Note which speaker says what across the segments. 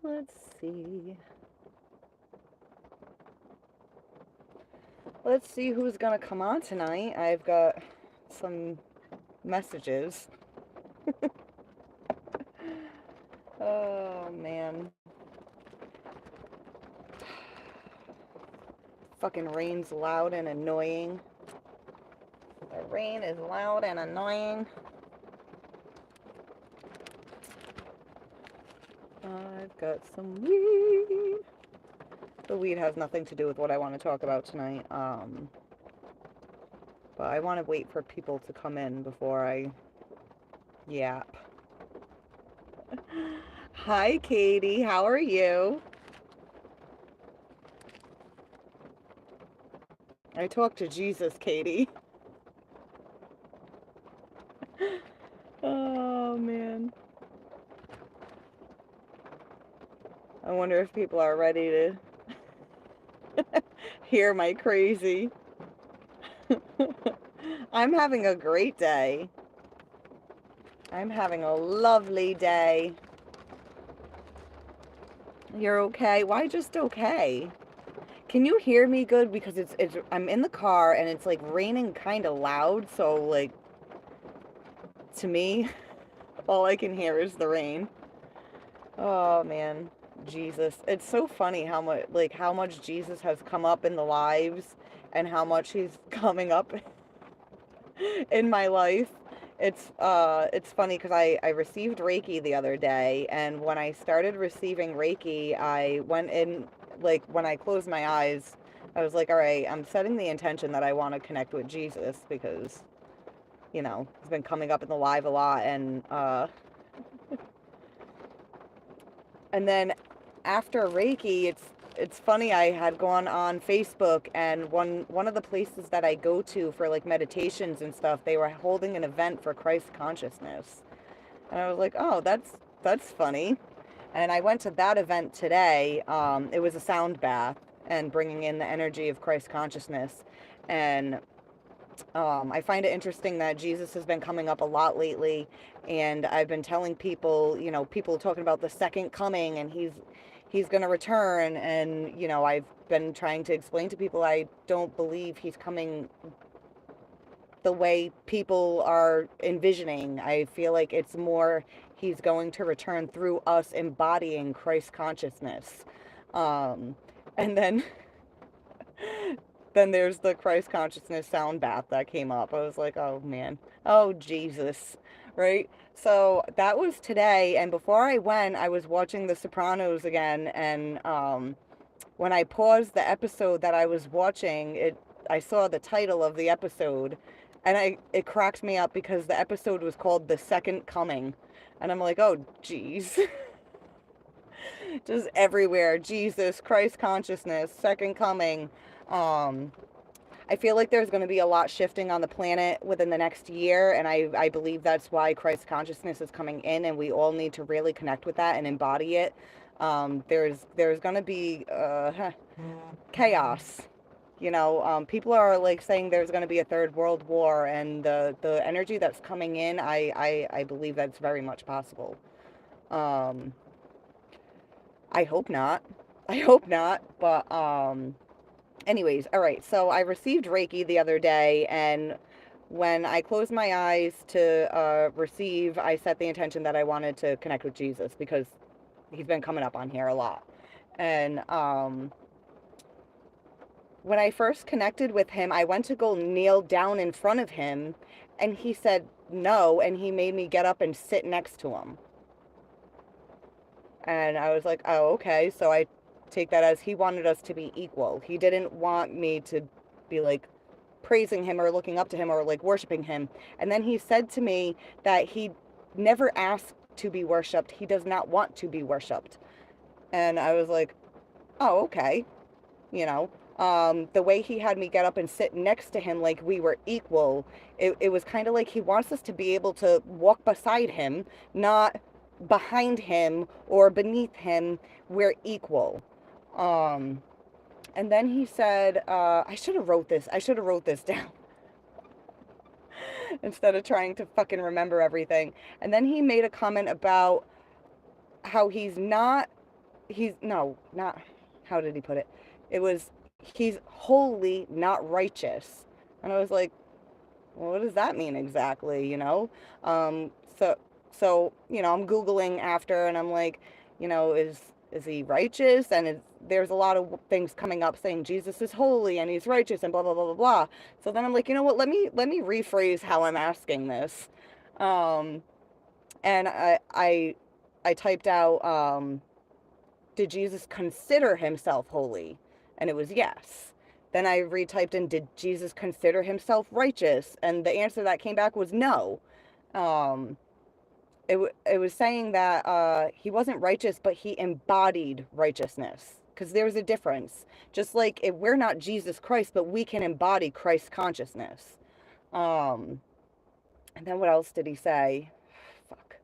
Speaker 1: Let's see. Let's see who's gonna come on tonight. I've got some messages. Oh, man. Fucking rain's loud and annoying. The rain is loud and annoying. I've got some weed. The weed has nothing to do with what I want to talk about tonight. But I want to wait for people to come in before I yap. Hi, Katie. How are you? I talked to Jesus, Katie. Oh, man. I wonder if people are ready to hear my crazy. I'm having a great day. I'm having a lovely day. You're okay? Why just okay? Can you hear me good? Because I'm in the car and it's like raining kind of loud, so like to me, all I can hear is the rain. Oh man, Jesus. It's so funny how much Jesus has come up in the lives and how much he's coming up in my life. It's funny because I received Reiki the other day, and when I started receiving Reiki, I went in, like, when I closed my eyes, I was like, all right, I'm setting the intention that I want to connect with Jesus because, you know, he's been coming up in the live a lot, and then after Reiki, it's funny, I had gone on Facebook, and one of the places that I go to for like meditations and stuff, they were holding an event for Christ consciousness. And I was like, "Oh, that's funny." And I went to that event today. It was a sound bath and bringing in the energy of Christ consciousness. And I find it interesting that Jesus has been coming up a lot lately, and I've been telling people, you know, people talking about the second coming, and he's going to return, and you know, I've been trying to explain to people I don't believe he's coming the way people are envisioning. I feel like it's more he's going to return through us embodying Christ consciousness. And then there's the Christ consciousness sound bath that came up. I was like, oh man, oh Jesus, right? So that was today, and before I went, I was watching The Sopranos again, and when I paused the episode that I was watching, I saw the title of the episode, and it cracked me up because the episode was called The Second Coming, and I'm like, oh geez. Just everywhere, Jesus, Christ consciousness, second coming. um I feel like there's going to be a lot shifting on the planet within the next year, and I believe that's why Christ consciousness is coming in, and we all need to really connect with that and embody it. There's going to be chaos. You know, people are like saying there's going to be a third world war, and the energy that's coming in, I believe that's very much possible. Um, I hope not. I hope not, but anyways, all right. So I received Reiki the other day, and when I closed my eyes to receive, I set the intention that I wanted to connect with Jesus because he's been coming up on here a lot. And when I first connected with him, I went to go kneel down in front of him, and he said no, and he made me get up and sit next to him. And I was like, oh, okay. So I take that as he wanted us to be equal. He didn't want me to be like praising him or looking up to him or like worshiping him. And then he said to me that he never asked to be worshipped. He does not want to be worshipped. And I was like, oh, okay. You know, the way he had me get up and sit next to him like we were equal, it was kind of like he wants us to be able to walk beside him, not behind him or beneath him. We're equal. Um, and then he said, I should have wrote this. I should have wrote this down instead of trying to fucking remember everything. And then he made a comment about how he's not he's, no, not, how did he put it? It was, he's holy, not righteous. And I was like, well, what does that mean exactly, you know? Um, so, I'm Googling after, and I'm like, is he righteous? And there's a lot of things coming up saying Jesus is holy and he's righteous and blah, blah, blah, blah, blah. So then I'm like, you know what? Let me rephrase how I'm asking this. Um, and I typed out, did Jesus consider himself holy? And it was yes. Then I retyped in, did Jesus consider himself righteous? And the answer that came back was no. Um, it was saying that he wasn't righteous, but he embodied righteousness. Because there's a difference. Just like if we're not Jesus Christ, but we can embody Christ consciousness. Um, and then what else did he say? Fuck.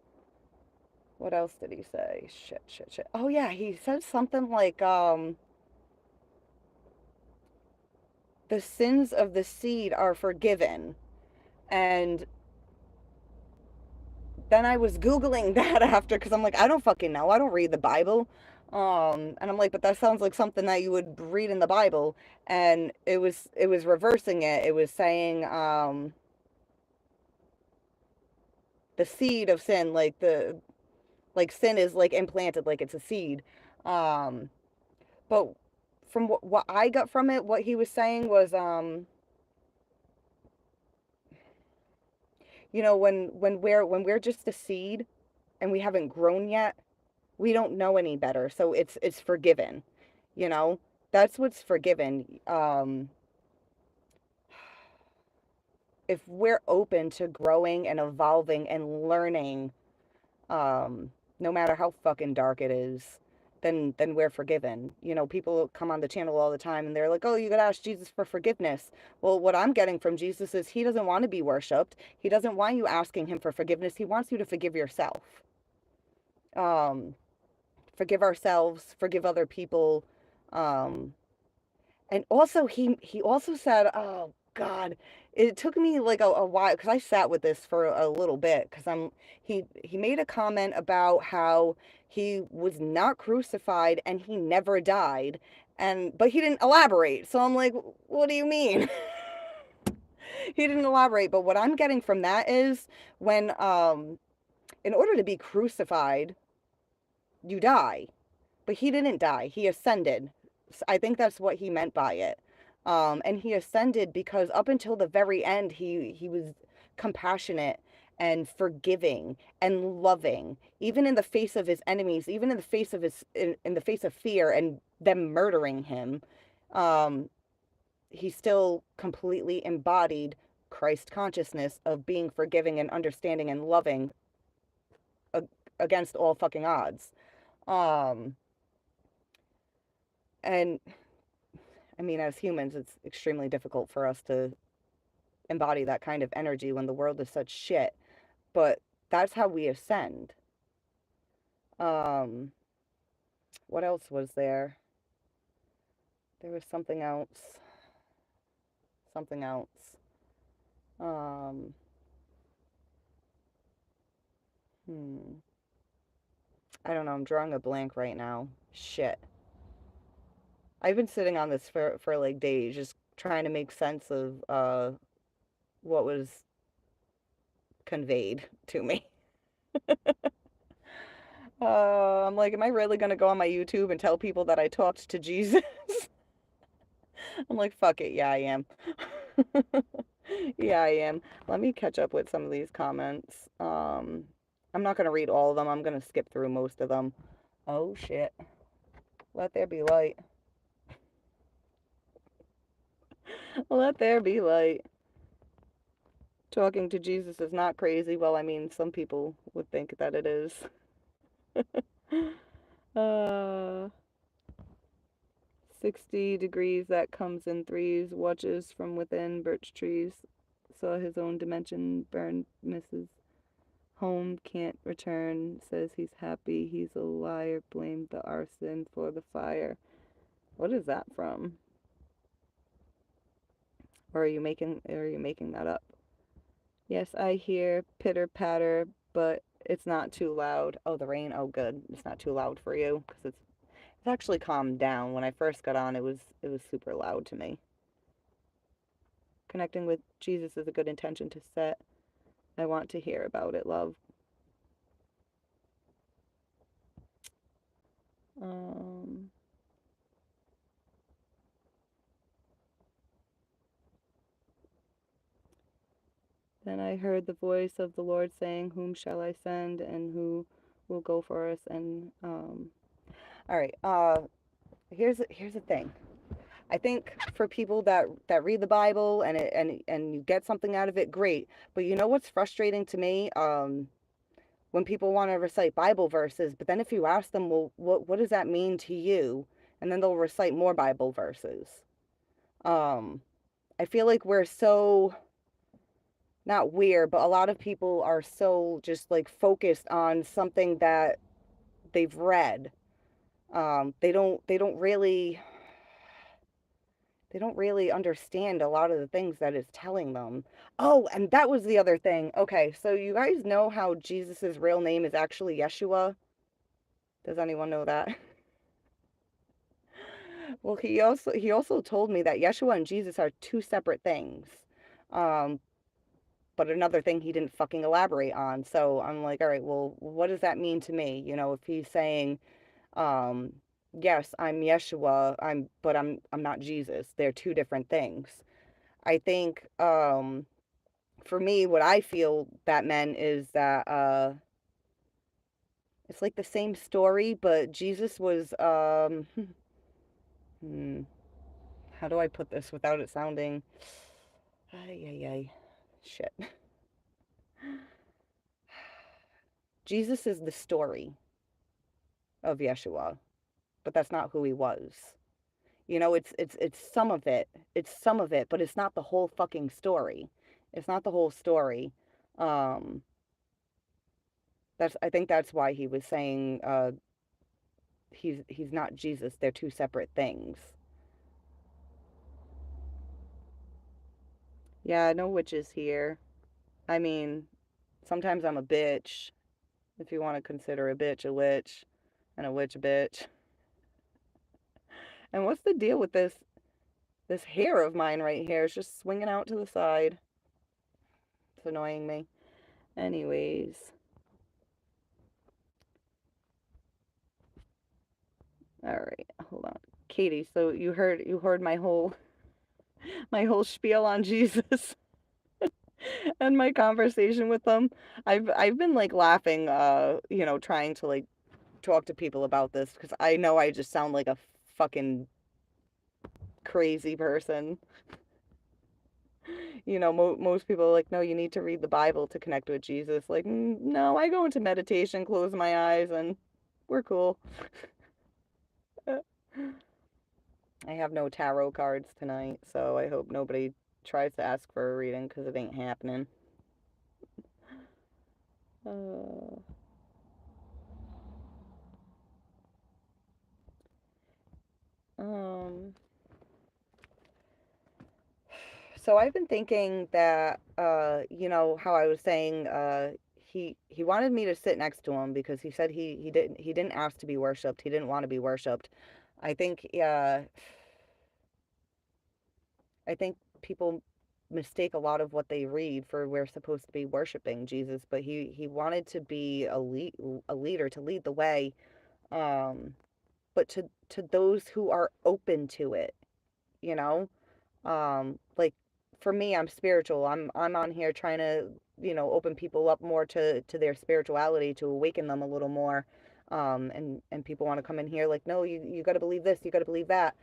Speaker 1: What else did he say? Shit. Oh yeah, he said something like, the sins of the seed are forgiven. And then I was Googling that after, because I'm like, I don't fucking know. I don't read the Bible. And I'm like, but that sounds like something that you would read in the Bible. And it was reversing it. It was saying, the seed of sin, like sin is like implanted, like it's a seed. Um, but from what I got from it, what he was saying was, when we're just a seed and we haven't grown yet, we don't know any better. So it's forgiven. You know, that's what's forgiven. If we're open to growing and evolving and learning, no matter how fucking dark it is, then we're forgiven. People come on the channel all the time and they're like, "Oh, you gotta ask Jesus for forgiveness." Well, what I'm getting from Jesus is he doesn't want to be worshipped. He doesn't want you asking him for forgiveness. He wants you to forgive yourself. Um, Forgive ourselves, forgive other people. Um, and also he also said, oh God, it took me like a while because I sat with this for a little bit because he made a comment about how he was not crucified and he never died, but he didn't elaborate. So I'm like, what do you mean? He didn't elaborate. But what I'm getting from that is when in order to be crucified, you die. But he didn't die. He ascended. I think that's what he meant by it. And he ascended because up until the very end, he was compassionate and forgiving and loving, even in the face of his enemies, even in the face of in the face of fear and them murdering him. Um, he still completely embodied Christ consciousness of being forgiving and understanding and loving against all fucking odds. Um, and I mean, as humans, it's extremely difficult for us to embody that kind of energy when the world is such shit. But that's how we ascend. Um, what else was there? There was something else. Something else. Um, hmm. I don't know. I'm drawing a blank right now. Shit. I've been sitting on this for like days, just trying to make sense of what was conveyed to me. I'm like, am I really gonna go on my YouTube and tell people that I talked to Jesus? I'm like, fuck it. Yeah, I am. Yeah, I am. Let me catch up with some of these comments. I'm not gonna read all of them. I'm gonna skip through most of them. Oh shit. Let there be light. Let there be light. Talking to Jesus is not crazy. Well, I mean, some people would think that it is. uh 60 degrees, that comes in threes, watches from within birch trees, saw his own dimension burned, misses home, can't return, says he's happy, he's a liar, blamed the arson for the fire. What is that from? Or are you making that up? Yes, I hear pitter patter, but it's not too loud. Oh, the rain. Oh, good. It's not too loud for you because It's actually calmed down. When I first got on, it was super loud to me. Connecting with Jesus is a good intention to set. I want to hear about it, love. Um, then I heard the voice of the Lord saying, "Whom shall I send, and who will go for us?" And all right. Here's the thing. I think for people that read the Bible and you get something out of it, great. But you know what's frustrating to me? When people want to recite Bible verses, but then if you ask them, well, what does that mean to you? And then they'll recite more Bible verses. I feel like we're so, not weird, but a lot of people are so just like focused on something that they've read. They don't really understand a lot of the things that it's telling them. Oh, and that was the other thing. Okay, so you guys know how Jesus's real name is actually Yeshua? Does anyone know that? Well, he also told me that Yeshua and Jesus are two separate things. Um, but another thing he didn't fucking elaborate on. So I'm like, all right, well, what does that mean to me? You know, if he's saying, um, yes, I'm Yeshua, but I'm not Jesus. They're two different things. I think for me, what I feel that meant is that it's like the same story, but Jesus was hmm, how do I put this without it sounding ay ay ay shit. Jesus is the story of Yeshua, but that's not who he was. You know, it's some of it. It's some of it, but it's not the whole fucking story. It's not the whole story. Um I think that's why he was saying he's not Jesus. They're two separate things. Yeah, no witches here. I mean, sometimes I'm a bitch, if you want to consider a bitch a witch and a witch a bitch. And what's the deal with this hair of mine right here? It's just swinging out to the side. It's annoying me. Anyways, all right, hold on. Katie, so you heard my whole spiel on Jesus and my conversation with them. I've been like laughing trying to like talk to people about this because I know I just sound like a fucking crazy person. Most people are like, no, you need to read the Bible to connect with Jesus. Like, no, I go into meditation, close my eyes, and we're cool. I have no tarot cards tonight, so I hope nobody tries to ask for a reading because it ain't happening. Uh, um, so I've been thinking that, how I was saying, he wanted me to sit next to him because he said he didn't ask to be worshipped. He didn't want to be worshipped. I think, I think people mistake a lot of what they read for we're supposed to be worshiping Jesus, but he wanted to be a leader to lead the way, um, but to those who are open to it, you know. Like for me, I'm spiritual. I'm on here trying to open people up more to their spirituality, to awaken them a little more. And people want to come in here like, no, you got to believe this, you got to believe that.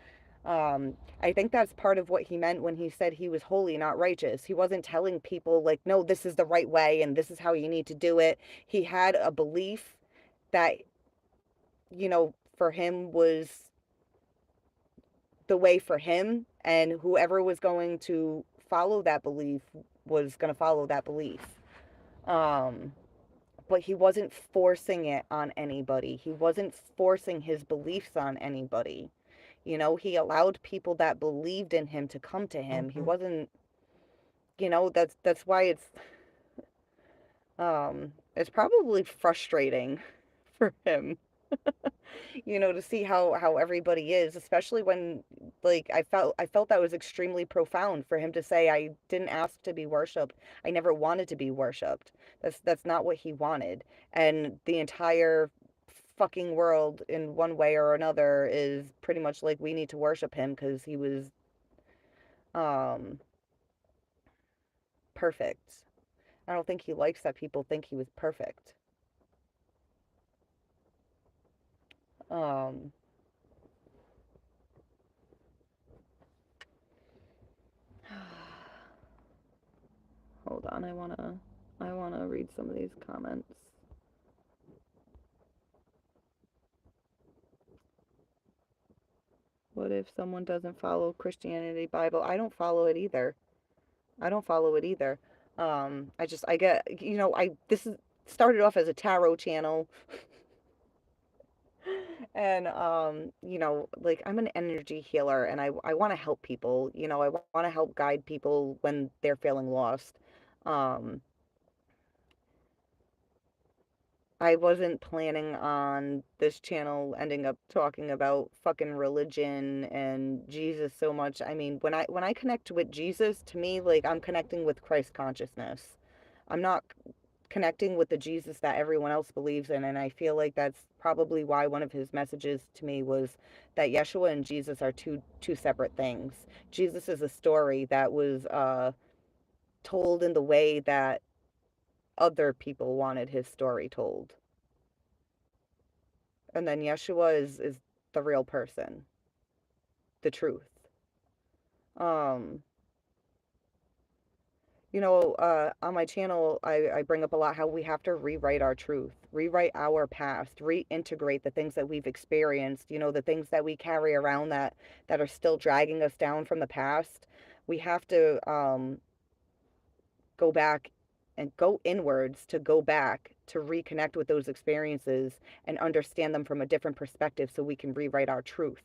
Speaker 1: I think that's part of what he meant when he said he was holy, not righteous. He wasn't telling people like, no, this is the right way and this is how you need to do it. He had a belief that, for him was the way for him, and whoever was going to follow that belief was going to follow that belief. Um, but he wasn't forcing it on anybody. He wasn't forcing his beliefs on anybody. He allowed people that believed in him to come to him. He wasn't, that's why it's probably frustrating for him. You know, to see how everybody is, especially when, like, I felt that was extremely profound for him to say, I didn't ask to be worshiped. I never wanted to be worshiped. That's not what he wanted. And the entire fucking world in one way or another is pretty much like we need to worship him because he was um perfect. I don't think he likes that people think he was perfect. Um Hold on, I wanna read some of these comments. What if someone doesn't follow Christianity Bible? I don't follow it either. I don't follow it either. I get, this is started off as a tarot channel. And like, I'm an energy healer, and I want to help people. I want to help guide people when they're feeling lost. Um I wasn't planning on this channel ending up talking about fucking religion and Jesus so much. I mean, when I connect with Jesus, to me, like, I'm connecting with Christ consciousness. I'm not connecting with the Jesus that everyone else believes in, and I feel like that's probably why one of his messages to me was that Yeshua and Jesus are two separate things. Jesus is a story that was told in the way that other people wanted his story told. And then Yeshua is the real person, the truth. Um, on my channel, I bring up a lot how we have to rewrite our truth, rewrite our past, reintegrate the things that we've experienced, the things that we carry around that are still dragging us down from the past. We have to go back and go inwards to go back to reconnect with those experiences and understand them from a different perspective so we can rewrite our truth.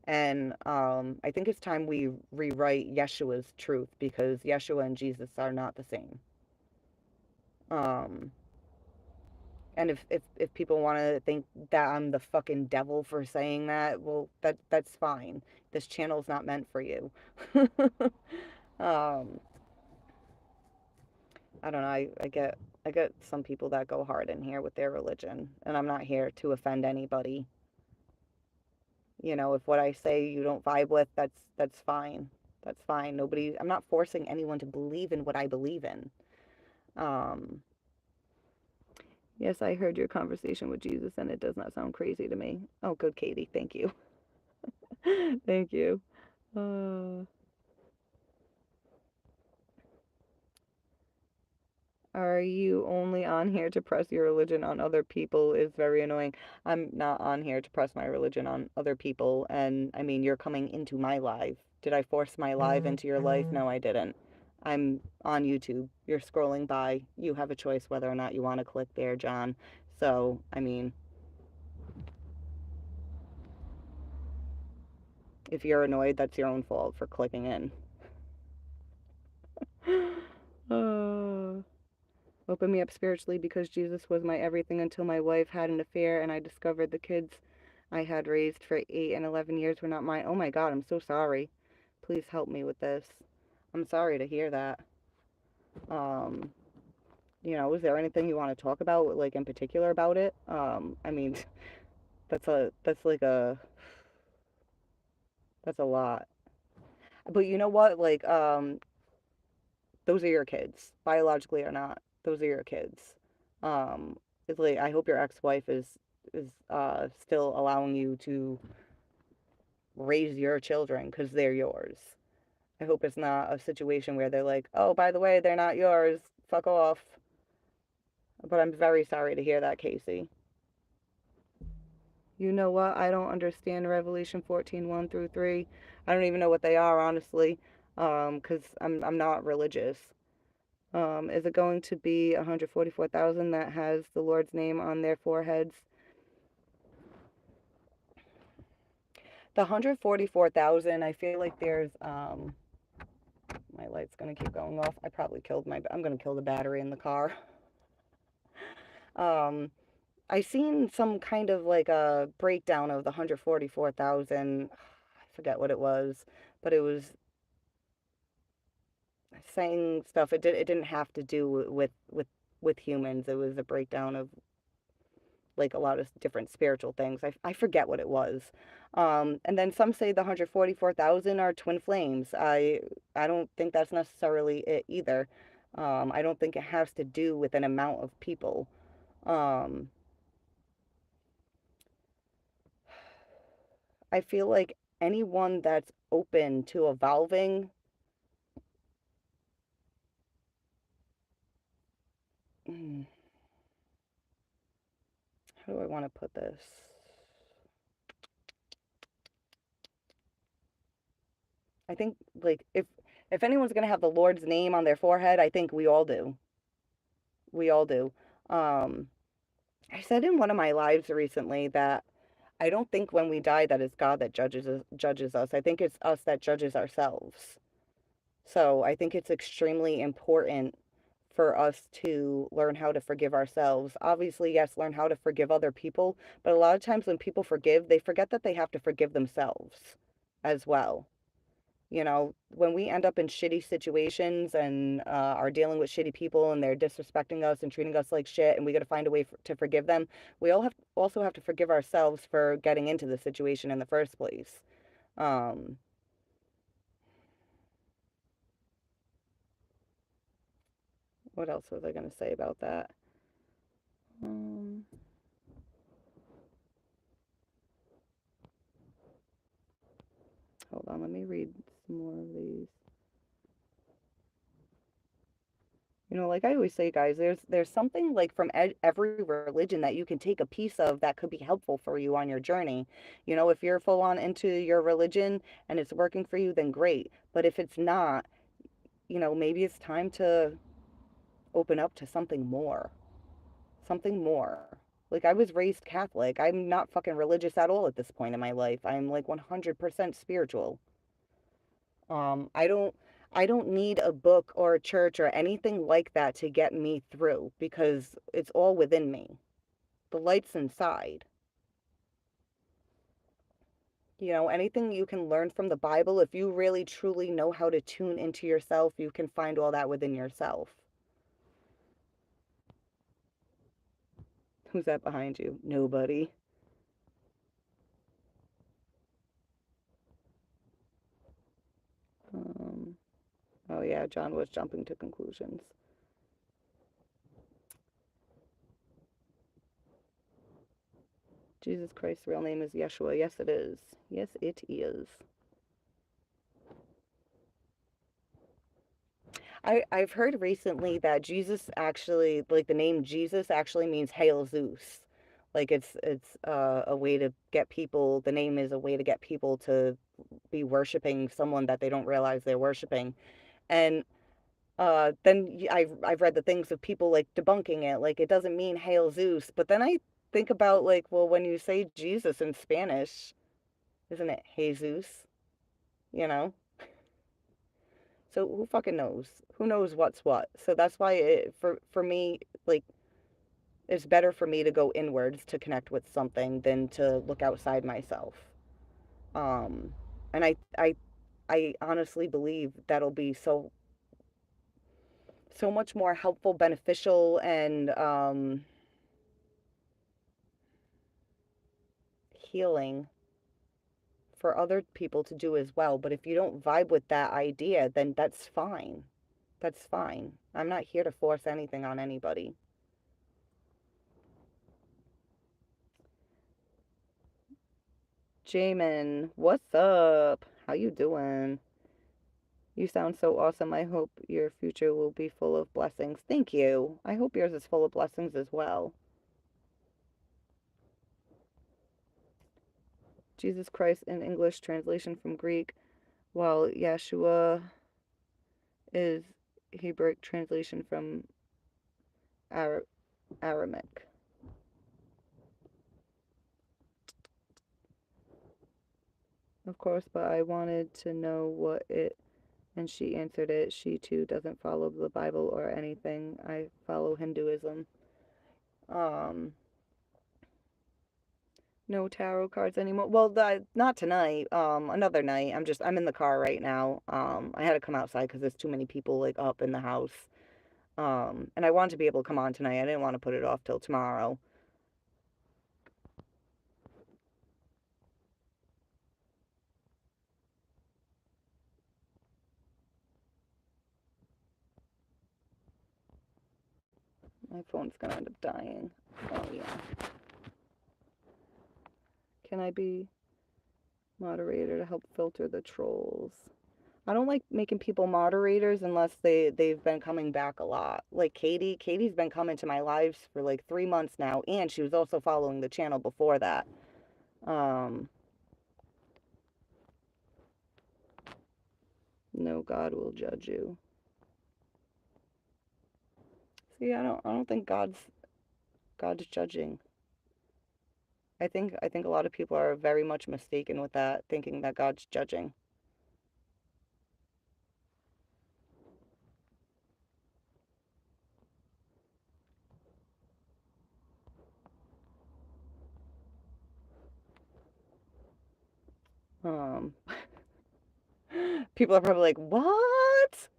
Speaker 1: And I think it's time we rewrite Yeshua's truth because Yeshua and Jesus are not the same. Um, and if people want to think that I'm the fucking devil for saying that, well, that's fine. This channel's not meant for you. um, I don't know. I get some people that go hard in here with their religion, and I'm not here to offend anybody. If what I say you don't vibe with, that's fine. That's fine. I'm not forcing anyone to believe in what I believe in. Um, yes, I heard your conversation with Jesus and it does not sound crazy to me. Oh, good, Katie. Thank you. Thank you. Uh, are you only on here to press your religion on other people is very annoying. I'm not on here to press my religion on other people. And I mean, you're coming into my live. Did I force my live into your life? No, I didn't. I'm on YouTube. You're scrolling by. You have a choice whether or not you want to click there, John. So, I mean, if you're annoyed, that's your own fault for clicking in. uh, Open me up spiritually because Jesus was my everything until my wife had an affair and I discovered the kids I had raised for 8 and 11 years were not mine. Oh my God, I'm so sorry. Please help me with this. I'm sorry to hear that. Um, is there anything you want to talk about, like, in particular about it? I mean, that's like that's a lot. But you know what? Like, those are your kids, biologically or not. Those are your kids. Um, it's like, I hope your ex-wife is still allowing you to raise your children because they're yours. I hope it's not a situation where they're like, oh, by the way, they're not yours. Fuck off. But I'm very sorry to hear that, Casey. You know what? I don't understand Revelation 14, 1 through 3. I don't even know what they are, honestly, because I'm not religious. Is it going to be 144,000 that has the Lord's name on their foreheads? The 144,000, I feel like there's, my light's gonna keep going off. I'm gonna kill the battery in the car. Um, I seen some kind of like a breakdown of the 144,000. I forget what it was, but it was saying stuff. It didn't have to do with humans. It was a breakdown of like a lot of different spiritual things. I forget what it was. And then some say the 144,000 are twin flames. I don't think that's necessarily it either. I don't think it has to do with an amount of people. Um, I feel like anyone that's open to evolving, hmm, how do I want to put this? I think like if anyone's gonna have the Lord's name on their forehead, I think we all do. We all do. Um, I said in one of my lives recently that I don't think when we die that it's God that judges us. I think it's us that judges ourselves. So I think it's extremely important for us to learn how to forgive ourselves. Obviously, yes, learn how to forgive other people, but a lot of times when people forgive, they forget that they have to forgive themselves as well. You know, when we end up in shitty situations and are dealing with shitty people and they're disrespecting us and treating us like shit, and we got to find a way to forgive them, we all have also have to forgive ourselves for getting into the situation in the first place. Um, what else was I going to say about that? Um, hold on, let me read some more of these. You know, like I always say, guys, there's something like from every religion that you can take a piece of that could be helpful for you on your journey. You know, if you're full on into your religion and it's working for you, then great. But if it's not, you know, maybe it's time to open up to something more. Something more. Like I was raised Catholic. I'm not fucking religious at all at this point in my life. I'm like 100% spiritual. I don't need a book or a church or anything like that to get me through because it's all within me. The light's inside. You know, anything you can learn from the Bible, if you really truly know how to tune into yourself, you can find all that within yourself. Who's that behind you? Nobody. Um, oh yeah, John was jumping to conclusions. Jesus Christ's real name is Yeshua. Yes, it is. Yes, it is. I've heard recently that Jesus actually, like the name Jesus actually means Hail Zeus. Like it's a way to get people, the name is a way to get people to be worshiping someone that they don't realize they're worshiping. And then I've read the things of people like debunking it, like it doesn't mean Hail Zeus. But then I think about like, well, when you say Jesus in Spanish, isn't it Jesus? You know? So who fucking knows? Who knows what's what? So that's why for me, like it's better for me to go inwards to connect with something than to look outside myself. Um, and I honestly believe that'll be so much more helpful, beneficial, and healing for other people to do as well. But if you don't vibe with that idea, then that's fine. That's fine. I'm not here to force anything on anybody. Jamin, what's up? How you doing? You sound so awesome. I hope your future will be full of blessings. Thank you. I hope yours is full of blessings as well. Jesus Christ in English translation from Greek, while Yeshua is Hebrew translation from Ar- Aramaic. Of course, but I wanted to know what it, and she answered it. She too doesn't follow the Bible or anything. I follow Hinduism. Um, No tarot cards anymore. Well, not tonight. Another night. I'm in the car right now. I had to come outside because there's too many people like up in the house. And I wanted to be able to come on tonight. I didn't want to put it off till tomorrow. My phone's gonna end up dying. Oh yeah. Can I be moderator to help filter the trolls? I don't like making people moderators unless they've been coming back a lot. Like Katie. Katie's been coming to my lives for like 3 months now, and she was also following the channel before that. Um, no God will judge you. See, I don't think God's judging. I think a lot of people are very much mistaken with that, thinking that God's judging. Um, People are probably like, "What?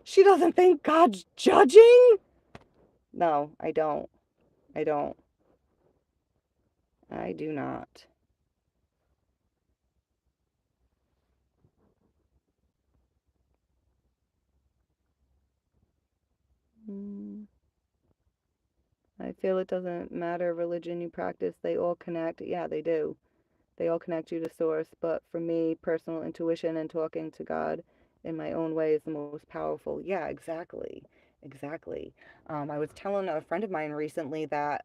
Speaker 1: She doesn't think God's judging?" No, I don't. I don't. I do not. Mm, I feel it doesn't matter religion you practice, they all connect. Yeah, they do. They all connect you to source, but for me, personal intuition and talking to God in my own way is the most powerful. Yeah, exactly. Exactly. I was telling a friend of mine recently that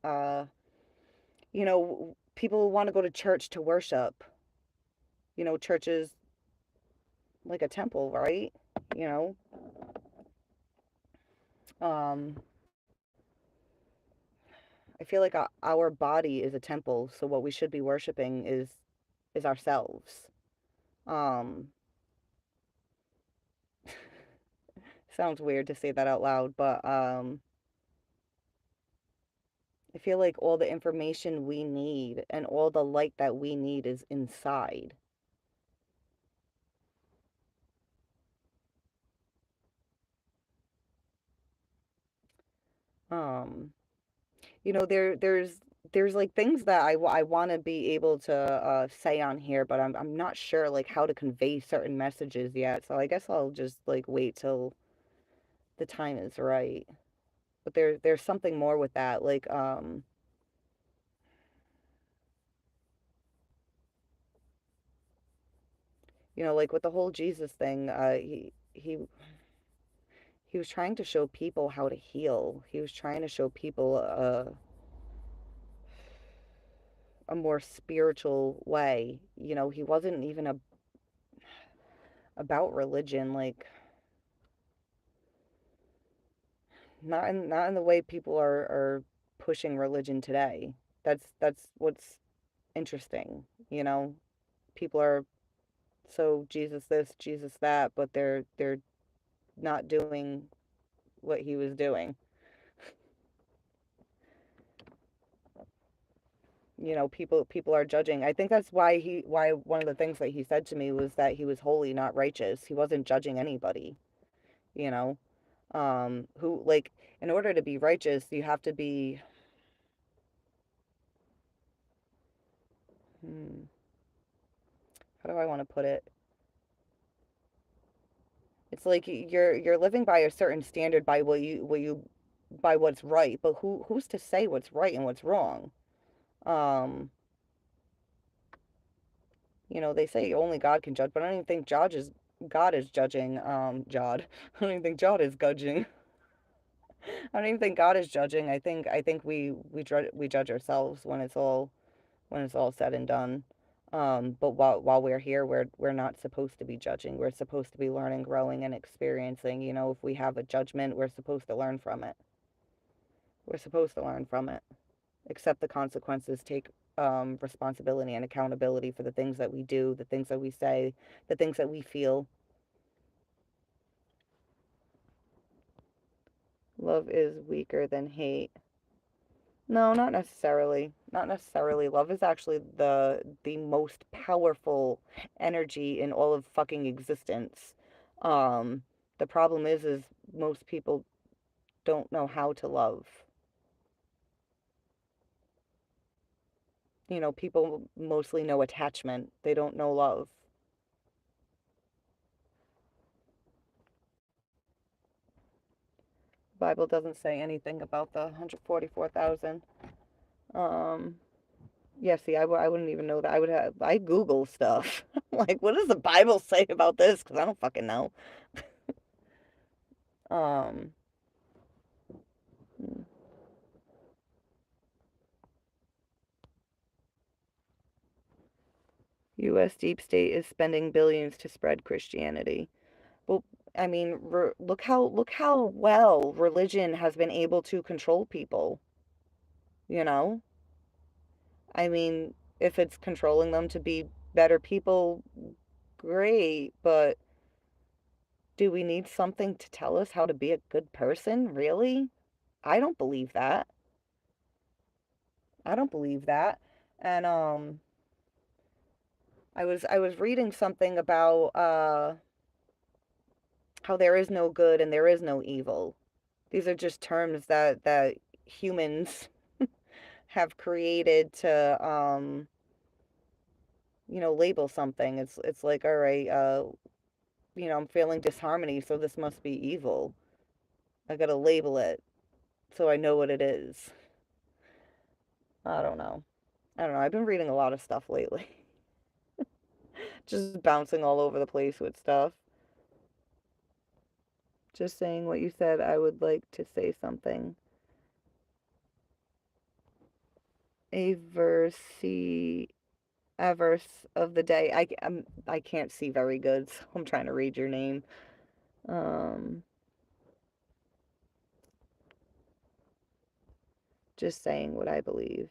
Speaker 1: people want to go to church to worship. Church is like a temple, right? You know, um, I feel like our body is a temple, so what we should be worshiping is ourselves. Um, Sounds weird to say that out loud, but I feel like all the information we need and all the light that we need is inside. Um, there's like things that I want to be able to say on here, but I'm not sure like how to convey certain messages yet. So I guess I'll just like wait till the time is right. But there's something more with that, like like with the whole Jesus thing, he was trying to show people how to heal. He was trying to show people a more spiritual way. He wasn't even about religion, like not in the way people are pushing religion today. That's what's interesting, you know. People are so Jesus this, Jesus that, but they're not doing what he was doing. People are judging. I think that's why one of the things that he said to me was that he was holy, not righteous. He wasn't judging anybody, you know. Who like in order to be righteous, you have to be hmm, how do I want to put it? It's like you're living by a certain standard by what you by what's right, but who's to say what's right and what's wrong? Um, they say only God can judge, but I don't even think God is judging Jod. I don't even think Jod is judging. I don't even think God is judging. I think we judge ourselves when it's all said and done. But while we're here, we're not supposed to be judging. We're supposed to be learning, growing, and experiencing. If we have a judgment, we're supposed to learn from it. We're supposed to learn from it, accept the consequences, take responsibility and accountability for the things that we do, the things that we say, the things that we feel. Love is weaker than hate. No, not necessarily. Not necessarily. Love is actually the most powerful energy in all of fucking existence. Um, the problem is most people don't know how to love. You know, people mostly know attachment. They don't know love. The Bible doesn't say anything about the 144,000. Um, yeah, see, I wouldn't even know that. I Google stuff. Like, what does the Bible say about this? Because I don't fucking know. Um, U.S. deep state is spending billions to spread Christianity. Well, I mean, look how well religion has been able to control people, you know? I mean, if it's controlling them to be better people, great, but do we need something to tell us how to be a good person? Really? I don't believe that. I don't believe that. And I was reading something about how there is no good and there is no evil. These are just terms that humans have created to label something. It's like, all right, I'm feeling disharmony, so this must be evil. I gotta label it so I know what it is. I don't know. I don't know. I've been reading a lot of stuff lately. Just bouncing all over the place with stuff. Just saying what you said, I would like to say something. A verse, a verse of the day. I can't see very good, so I'm trying to read your name. Um, just saying what I believe.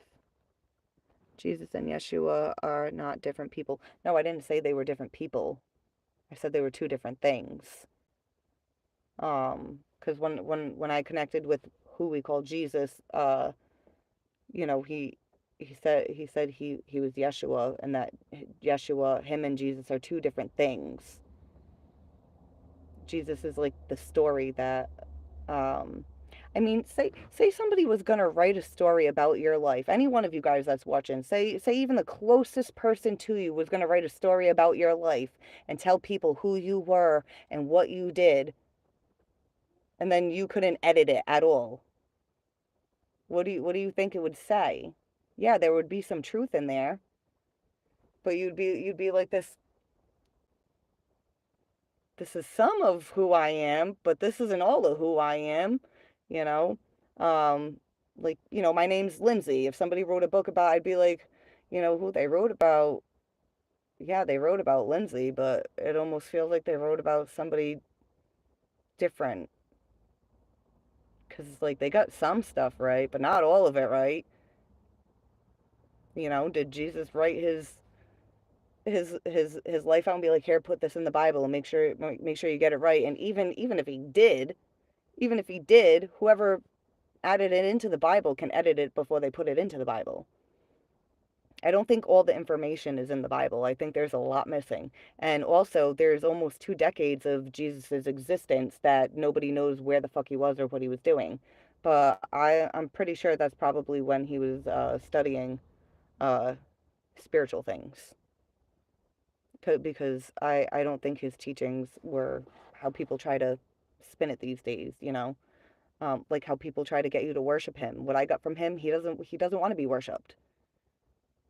Speaker 1: Jesus and Yeshua are not different people. No, I didn't say they were different people. I said they were two different things. Because when I connected with who we call Jesus, he said he was Yeshua, and that Yeshua, him and Jesus are two different things. Jesus is like the story that um I mean, say somebody was gonna write a story about your life. Any one of you guys that's watching, say even the closest person to you was gonna write a story about your life and tell people who you were and what you did, and then you couldn't edit it at all. What do you think it would say? Yeah, there would be some truth in there, but you'd be like this is some of who I am, but this isn't all of who I am, you know? Um, like, my name's Lindsay. If somebody wrote a book about, I'd be like, who they wrote about. Yeah, they wrote about Lindsay, but it almost feels like they wrote about somebody different. Because, like, they got some stuff right, but not all of it right. Did Jesus write his life out and be like, here, put this in the Bible and make sure you get it right? And even if he did, whoever added it into the Bible can edit it before they put it into the Bible. I don't think all the information is in the Bible. I think there's a lot missing. And also, there's almost 2 decades of Jesus's existence that nobody knows where the fuck he was or what he was doing. But I'm pretty sure that's probably when he was studying uh, spiritual things. Because I don't think his teachings were how people try to spin it these days, like how people try to get you to worship him. What I got from him, he doesn't want to be worshipped.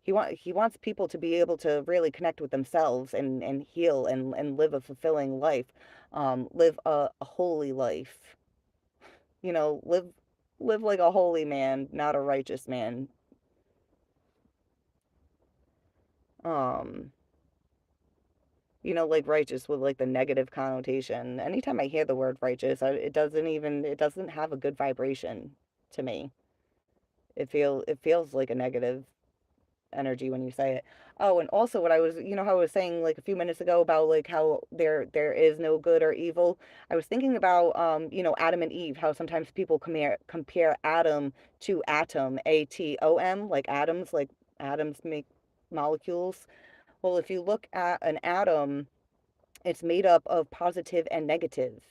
Speaker 1: He wants people to be able to really connect with themselves and heal and live a fulfilling life, live a holy life. Live like a holy man, not a righteous man. Um, like righteous with like the negative connotation. Anytime I hear the word righteous, it doesn't have a good vibration to me. It feels like a negative. energy when you say it. Oh, and also what I was, how I was saying like a few minutes ago about like how there is no good or evil. I was thinking about Adam and Eve, how sometimes people compare Adam to atom, atom, like atoms make molecules. Well, if you look at an atom, it's made up of positive and negative.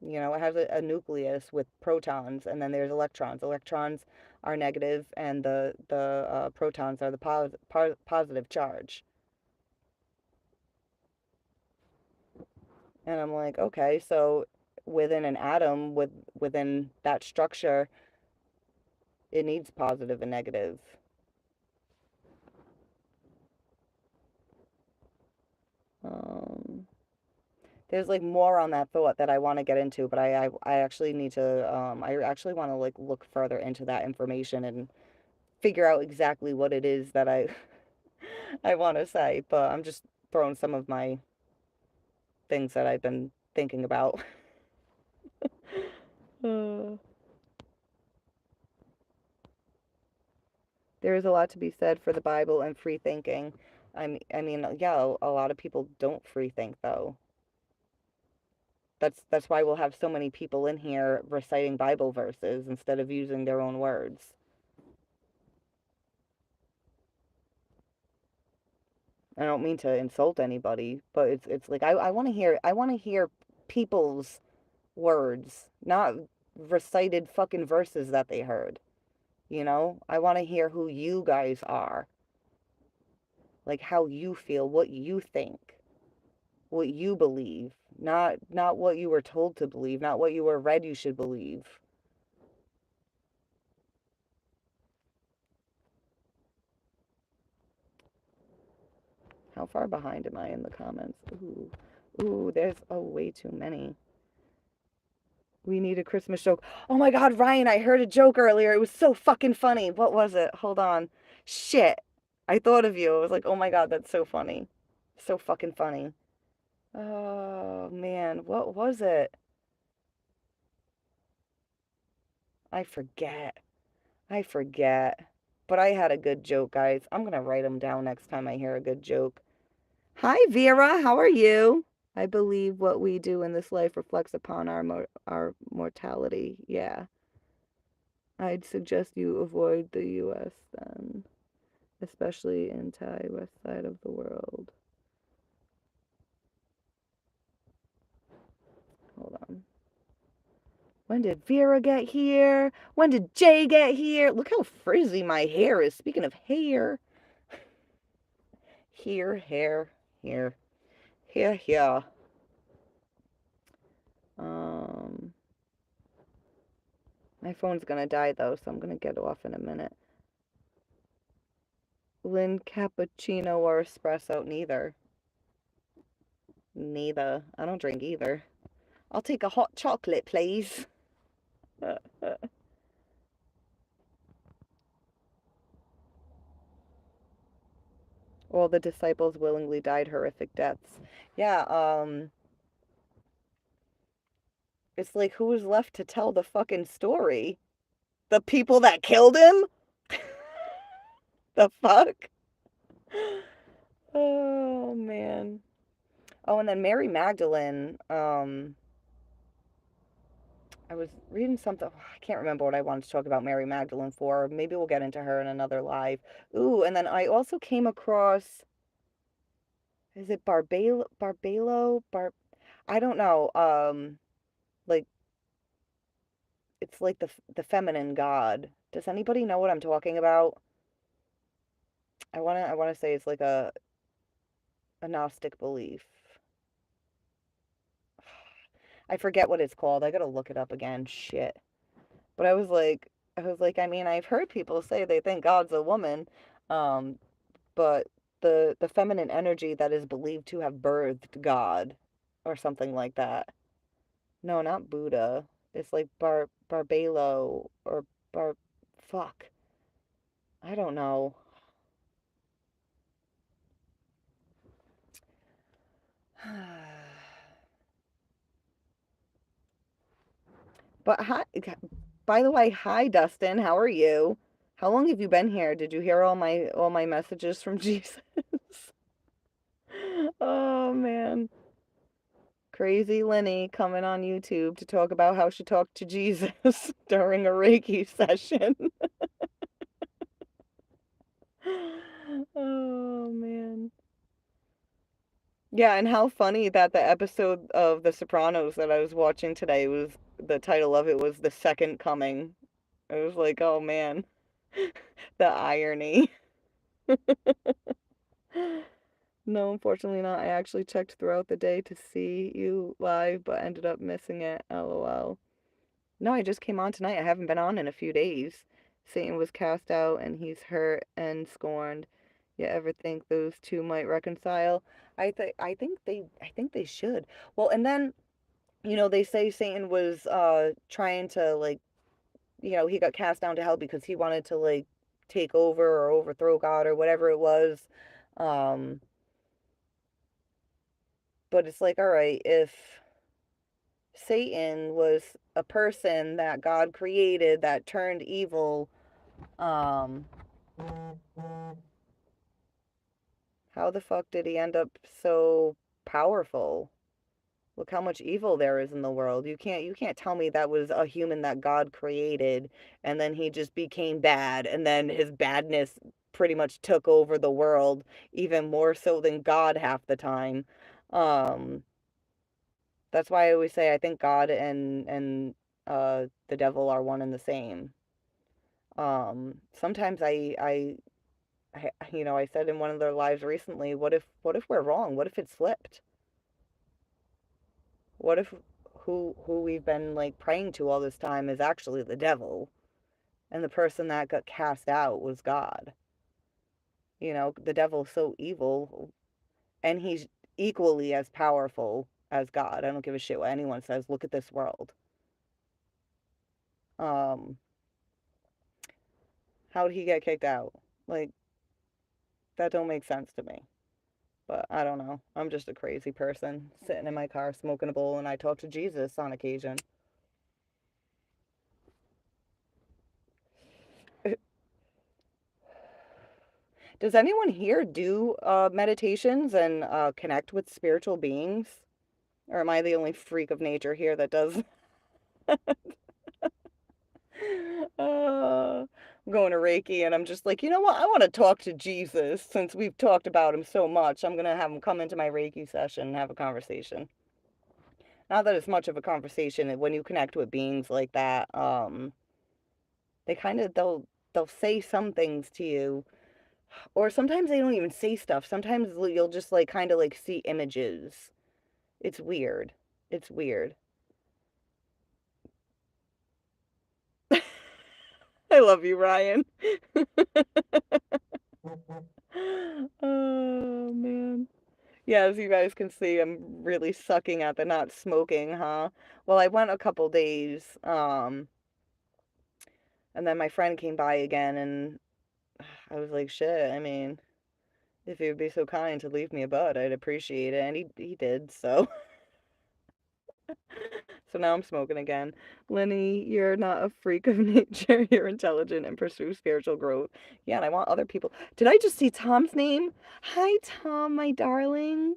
Speaker 1: It has a nucleus with protons, and then there's electrons. Electrons are negative, and the protons are the positive charge. And I'm like, okay, so within an atom, within that structure, it needs positive and negative. Um, there's like more on that thought that I want to get into, but I actually need to I actually want to like look further into that information and figure out exactly what it is that I I want to say, but I'm just throwing some of my things that I've been thinking about. Uh, there is a lot to be said for the Bible and free thinking. I mean, yeah, a lot of people don't free think though. That's why we'll have so many people in here reciting Bible verses instead of using their own words. I don't mean to insult anybody, but it's like I want to hear people's words, not recited fucking verses that they heard. I want to hear who you guys are, like how you feel, what you think, what you believe, not what you were told to believe, not what you were read you should believe. How far behind am I in the comments? Ooh, there's way too many. We need a Christmas joke. Oh my God, Ryan, I heard a joke earlier. It was so fucking funny. What was it? Hold on. Shit. I thought of you. I was like, oh my God, that's so funny. So fucking funny. Oh man, what was it? I forget. I forget. But I had a good joke, guys. I'm gonna write them down next time I hear a good joke. Hi, Vera. How are you? I believe what we do in this life reflects upon our mortality. Yeah. I'd suggest you avoid the U.S. then, especially in Thai west side of the world. Hold on. When did Vera get here? When did Jay get here? Look how frizzy my hair is. Speaking of hair. Here, hair, here. Here, here. Um, my phone's gonna die though, so I'm gonna get off in a minute. Lynn cappuccino or espresso? Neither. Neither. I don't drink either. I'll take a hot chocolate, please. All the disciples willingly died horrific deaths. Yeah, it's like who was left to tell the fucking story? The people that killed him? The fuck? Oh man. Oh, and then Mary Magdalene, I was reading something. I can't remember what I wanted to talk about Mary Magdalene for. Maybe we'll get into her in another live. Ooh, and then I also came across, is it I don't know. Like it's like the feminine god. Does anybody know what I'm talking about? I wanna say it's like a Gnostic belief. I forget what it's called. I gotta look it up again. Shit. But I mean, I've heard people say they think God's a woman, um, but the feminine energy that is believed to have birthed God, or something like that. No, not Buddha. It's like Barbelo or Bar. Fuck. I don't know. But hi, by the way, hi Dustin. How are you? How long have you been here? Did you hear all my messages from Jesus? Oh man. Crazy Lenny coming on YouTube to talk about how she talked to Jesus during a Reiki session. Oh man. Yeah, and how funny that the episode of The Sopranos that I was watching today was the title of it was The Second Coming. I was like, oh man, the irony. No, unfortunately not. I actually checked throughout the day to see you live, but ended up missing it. LOL. No, I just came on tonight. I haven't been on in a few days. Satan was cast out and he's hurt and scorned. You ever think those two might reconcile? I think they should. Well, and then, they say Satan was trying to like, he got cast down to hell because he wanted to like take over or overthrow God or whatever it was. Um, but it's like, all right, if Satan was a person that God created that turned evil, um, how the fuck did he end up so powerful? Look how much evil there is in the world. You can't tell me that was a human that God created and then he just became bad and then his badness pretty much took over the world even more so than God half the time. Um, that's why I always say I think God and the devil are one and the same. Sometimes I said in one of their lives recently, what if we're wrong? What if it's flipped? What if who we've been like praying to all this time is actually the devil and the person that got cast out was God? The devil's so evil and he's equally as powerful as God. I don't give a shit what anyone says. Look at this world. Um, how did he get kicked out? Like that don't make sense to me. But I don't know. I'm just a crazy person sitting in my car smoking a bowl and I talk to Jesus on occasion. Does anyone here do meditations and connect with spiritual beings? Or am I the only freak of nature here that does? I'm going to Reiki and I'm just like, you know what? I want to talk to Jesus since we've talked about him so much. I'm going to have him come into my Reiki session and have a conversation. Not that it's much of a conversation when you connect with beings like that. They kind of they'll say some things to you, or sometimes they don't even say stuff. Sometimes you'll just like kind of like see images. It's weird. It's weird. I love you, Ryan. Oh man. Yeah, as you guys can see, I'm really sucking at the not smoking, huh? Well, I went a couple days, and then my friend came by again, and I was like, shit, I mean, if he would be so kind to leave me a bud, I'd appreciate it, and he did, so. So now I'm smoking again. Lenny, you're not a freak of nature. You're intelligent and pursue spiritual growth. Yeah, and I want other people. Did I just see Tom's name? Hi, Tom, my darling.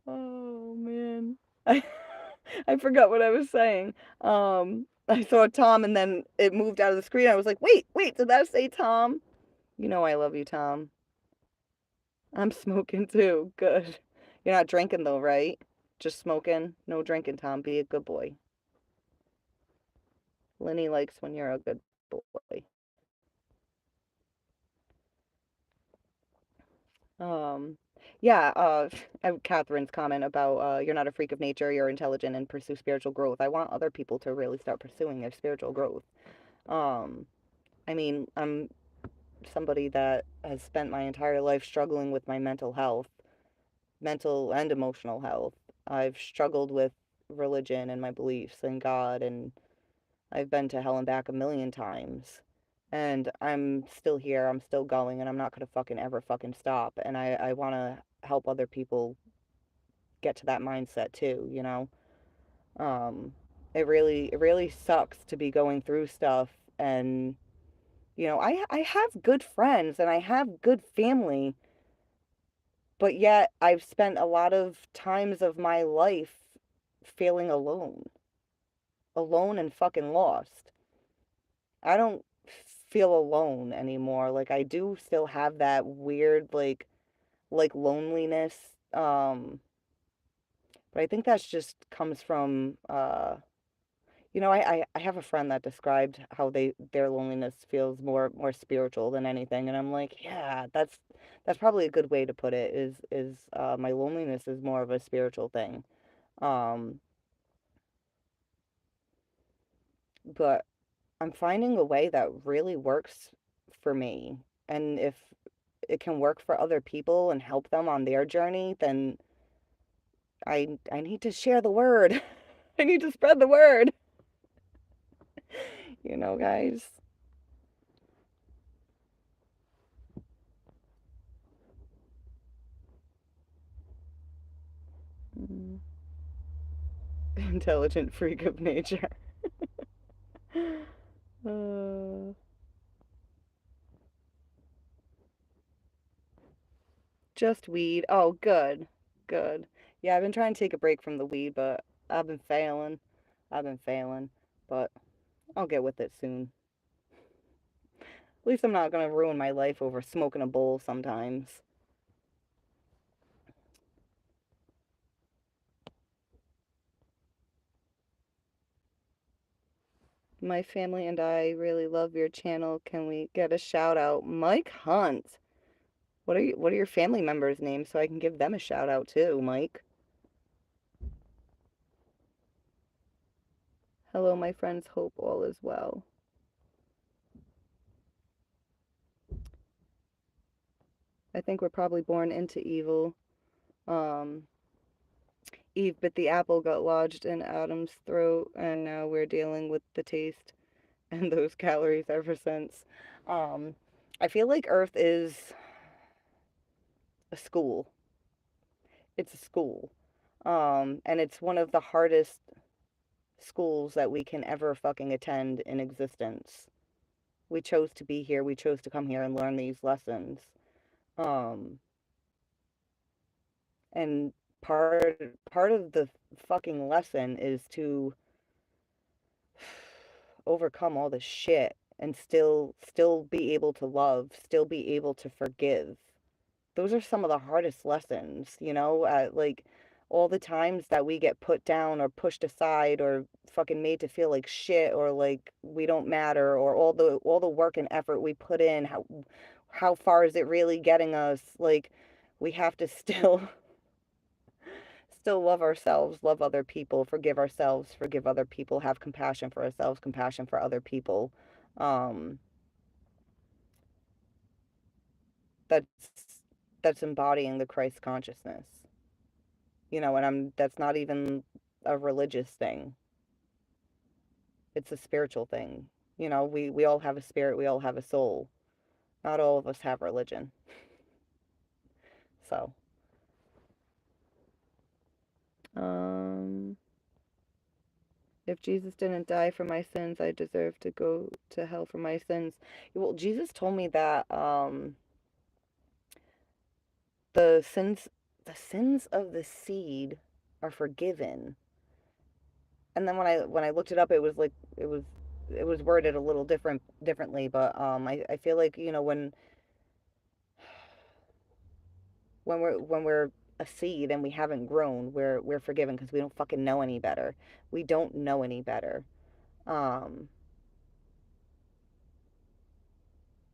Speaker 1: Oh man. I I forgot what I was saying. I saw Tom and then it moved out of the screen. I was like, wait, did that say Tom? You know I love you, Tom. I'm smoking too. Good. You're not drinking though, right? Just smoking. No drinking, Tom. Be a good boy. Lenny likes when you're a good boy. Um, yeah, Catherine's comment about you're not a freak of nature, you're intelligent and pursue spiritual growth. I want other people to really start pursuing their spiritual growth. Um, I mean, I'm somebody that has spent my entire life struggling with my mental health, mental and emotional health. I've struggled with religion and my beliefs and God, and I've been to hell and back a million times. And I'm still here, I'm still going, and I'm not gonna fucking ever fucking stop. And I wanna help other people get to that mindset too, you know? Um, It really sucks to be going through stuff. And I have good friends and I have good family, but yet I've spent a lot of times of my life feeling alone and fucking lost. I don't feel alone anymore. Like, I do still have that weird, like loneliness. But I think that's just comes from I have a friend that described how their loneliness feels more spiritual than anything, and I'm like, yeah, that's probably a good way to put it. Is my loneliness is more of a spiritual thing. Um, but I'm finding a way that really works for me, and if it can work for other people and help them on their journey, then I need to share the word. I need to spread the word, guys. Mm. Intelligent freak of nature. Uh, just weed. Oh, good. Good. Yeah, I've been trying to take a break from the weed, but I've been failing. I've been failing, but I'll get with it soon. At least I'm not gonna ruin my life over smoking a bowl sometimes. My family and I really love your channel. Can we get a shout out? Mike Hunt. What are your family members' names so I can give them a shout out too, Mike? Hello, my friends. Hope all is well. I think we're probably born into evil. Um, Eve bit the apple, got lodged in Adam's throat, and now we're dealing with the taste and those calories ever since. Um, I feel like Earth is a school. It's a school. And it's one of the hardest schools that we can ever fucking attend in existence. We chose to be here. We chose to come here and learn these lessons. Um, and part of the fucking lesson is to overcome all this shit and still be able to love, still be able to forgive. Those are some of the hardest lessons, like all the times that we get put down or pushed aside or fucking made to feel like shit or like we don't matter, or all the work and effort we put in, how far is it really getting us? Like, we have to still love ourselves, love other people, forgive ourselves, forgive other people, have compassion for ourselves, compassion for other people. Um, that's that's embodying the Christ consciousness. And that's not even a religious thing. It's a spiritual thing. We all have a spirit, we all have a soul. Not all of us have religion. So, um if Jesus didn't die for my sins, I deserve to go to hell for my sins. Well, Jesus told me that the sins of the seed are forgiven. And then when I looked it up, it was worded a little differently, but I feel like, when we're a seed and we haven't grown, we're forgiven because we don't fucking know any better. We don't know any better. Um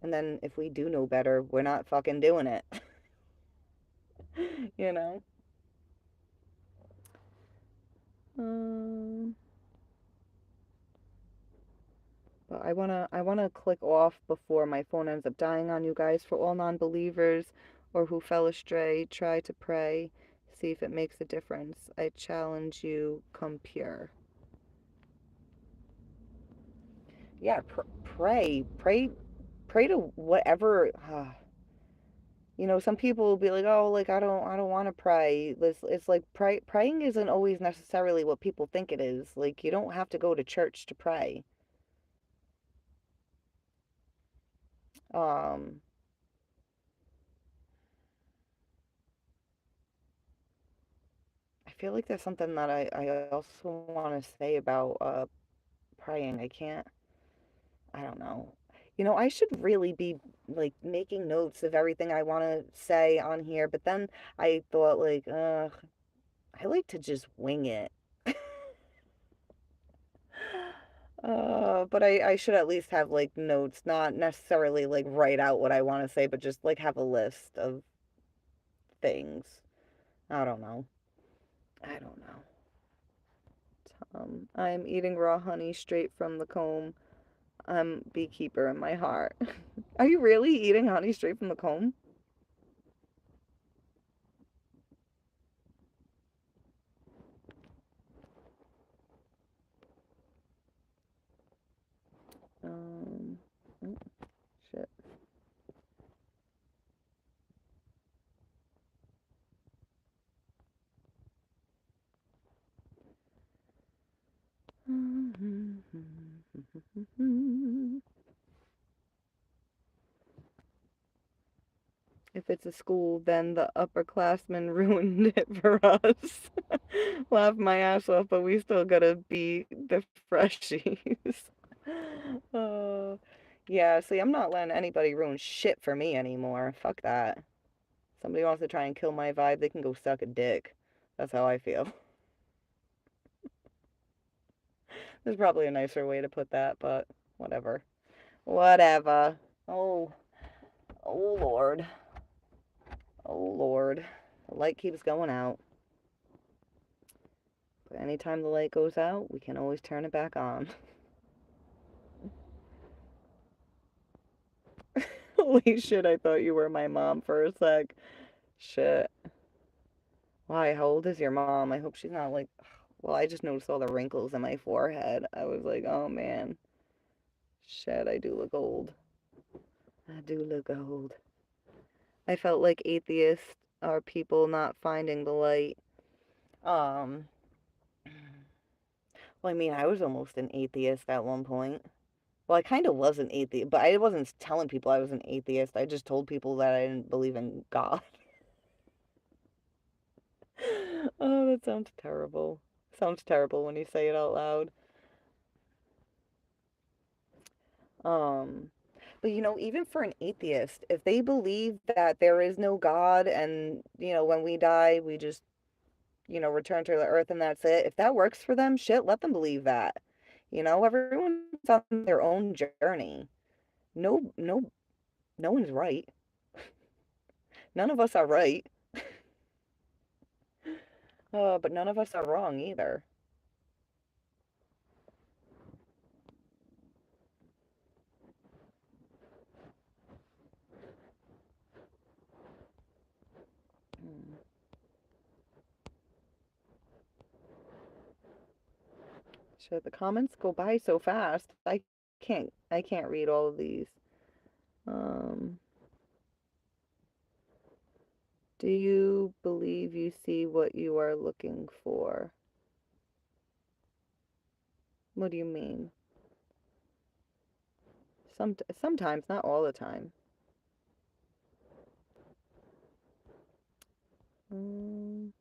Speaker 1: and then if we do know better, we're not fucking doing it. you know? Um But I wanna click off before my phone ends up dying on you guys. For all non-believers or who fell astray, try to pray, see if it makes a difference. I challenge you, come pure. Yeah, pray to whatever. You know, some people will be like, "Oh, like I don't want to pray." It's like praying isn't always necessarily what people think it is. Like you don't have to go to church to pray. Um, I feel like there's something that I also want to say about praying. I don't know. You know, I should really be like making notes of everything I want to say on here, but then I thought like, I like to just wing it. But I should at least have like notes, not necessarily like write out what I want to say, but just like have a list of things. I don't know. I don't know. I'm eating raw honey straight from the comb. I'm beekeeper in my heart. Are you really eating honey straight from the comb? Um, oh, shit. If it's a school, then the upperclassmen ruined it for us. Laugh my ass off, but we still gotta be the freshies. Oh, yeah, see, I'm not letting anybody ruin shit for me anymore. Fuck that. Somebody wants to try and kill my vibe, they can go suck a dick. That's how I feel. There's probably a nicer way to put that, but whatever. Whatever. Oh, oh Lord. Oh Lord. The light keeps going out. But anytime the light goes out, we can always turn it back on. Holy shit, I thought you were my mom for a sec. Shit. Why? How old is your mom? I hope she's not like. Well, I just noticed all the wrinkles in my forehead. I was like, oh man. Shit, I do look old. I do look old. I felt like atheists are people not finding the light. Um, well, I mean, I was almost an atheist at one point. Well, I kind of was an atheist, but I wasn't telling people I was an atheist. I just told people that I didn't believe in God. Oh, that sounds terrible. Sounds terrible when you say it out loud. Um, but you know, even for an atheist, if they believe that there is no God and, you know, when we die, we just, you know, return to the earth and that's it. If that works for them, shit, let them believe that. You know, everyone's on their own journey. No, no, no one's right. None of us are right. But none of us are wrong either. Hmm. Shit, the comments go by so fast. I can't read all of these. Um, do you believe you see what you are looking for? What do you mean? Sometimes, not all the time. Um,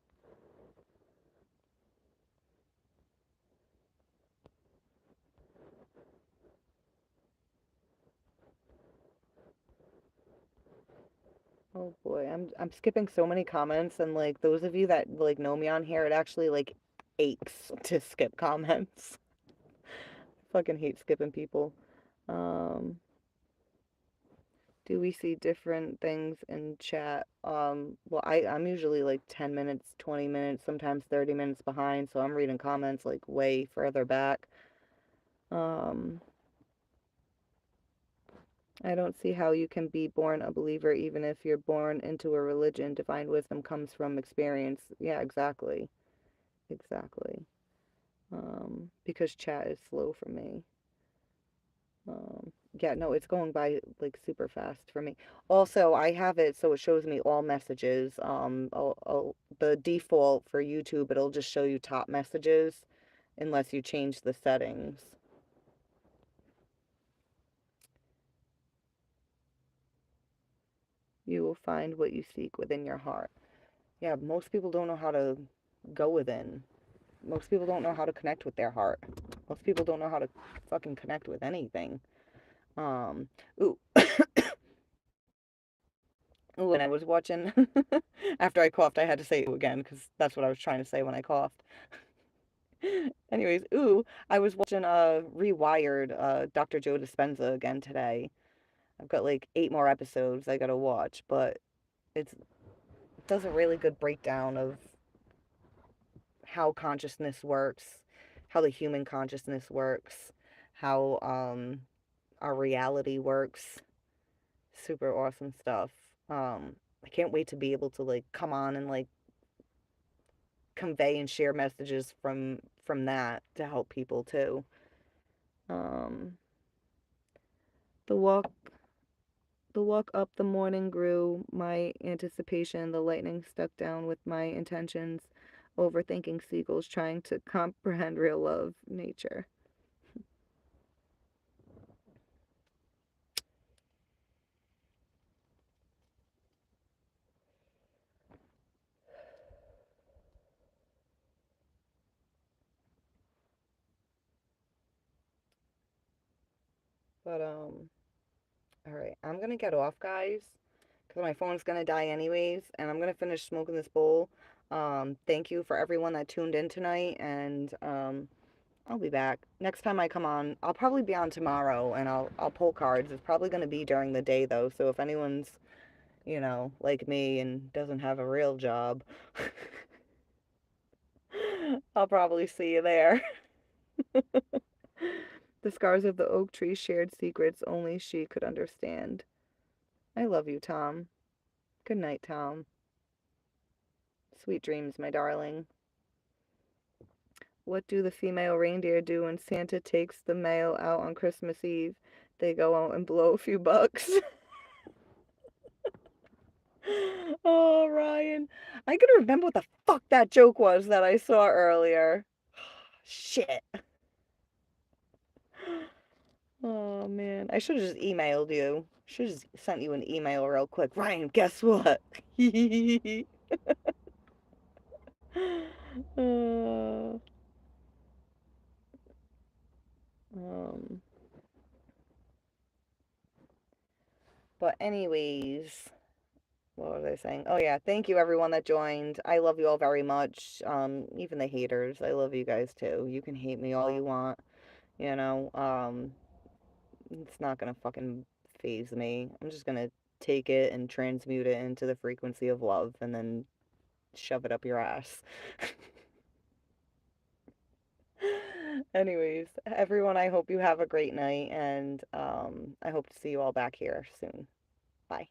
Speaker 1: oh boy, I'm skipping so many comments and like those of you that like know me on here, it actually like aches to skip comments. Fucking hate skipping people. Um, do we see different things in chat? Well, I'm usually like 10 minutes, 20 minutes, sometimes 30 minutes behind, so I'm reading comments like way further back. Um, I don't see how you can be born a believer even if you're born into a religion. Divine wisdom comes from experience. Yeah, exactly. Exactly. Because chat is slow for me. Yeah, no, it's going by like super fast for me. Also, I have it so it shows me all messages. The default for YouTube, it'll just show you top messages unless you change the settings. You will find what you seek within your heart. Yeah, most people don't know how to go within. Most people don't know how to connect with their heart. Most people don't know how to fucking connect with anything. Um, ooh, ooh, and I was watching, after I coughed, I had to say ooh again because that's what I was trying to say when I coughed. Anyways, ooh, I was watching Rewired, Dr. Joe Dispenza again today. I've got like 8 more episodes I gotta watch, but it does a really good breakdown of how consciousness works, how the human consciousness works, how our reality works. Super awesome stuff. I can't wait to be able to like come on and like convey and share messages from that to help people too. Um, the walk the walk up the morning grew my anticipation. The lightning stuck down with my intentions. Overthinking seagulls trying to comprehend real love nature. But all right, I'm gonna get off, guys, because my phone's gonna die anyways, and I'm gonna finish smoking this bowl. Thank you for everyone that tuned in tonight, and I'll be back next time I come on. I'll probably be on tomorrow, and I'll pull cards. It's probably gonna be during the day though, so if anyone's like me and doesn't have a real job, I'll probably see you there. The scars of the oak tree shared secrets only she could understand. I love you, Tom. Good night, Tom. Sweet dreams, my darling. What do the female reindeer do when Santa takes the mail out on Christmas Eve? They go out and blow a few bucks. Oh, Ryan. I gotta remember what the fuck that joke was that I saw earlier. Shit. Oh, man. I should have just emailed you. Should have just sent you an email real quick. Ryan, guess what? Uh, um, but anyways, what was I saying? Oh yeah, thank you everyone that joined. I love you all very much. Even the haters, I love you guys too. You can hate me all you want, you know. It's not gonna fucking phase me. I'm just gonna take it and transmute it into the frequency of love and then shove it up your ass. Anyways, everyone, I hope you have a great night and I hope to see you all back here soon. Bye.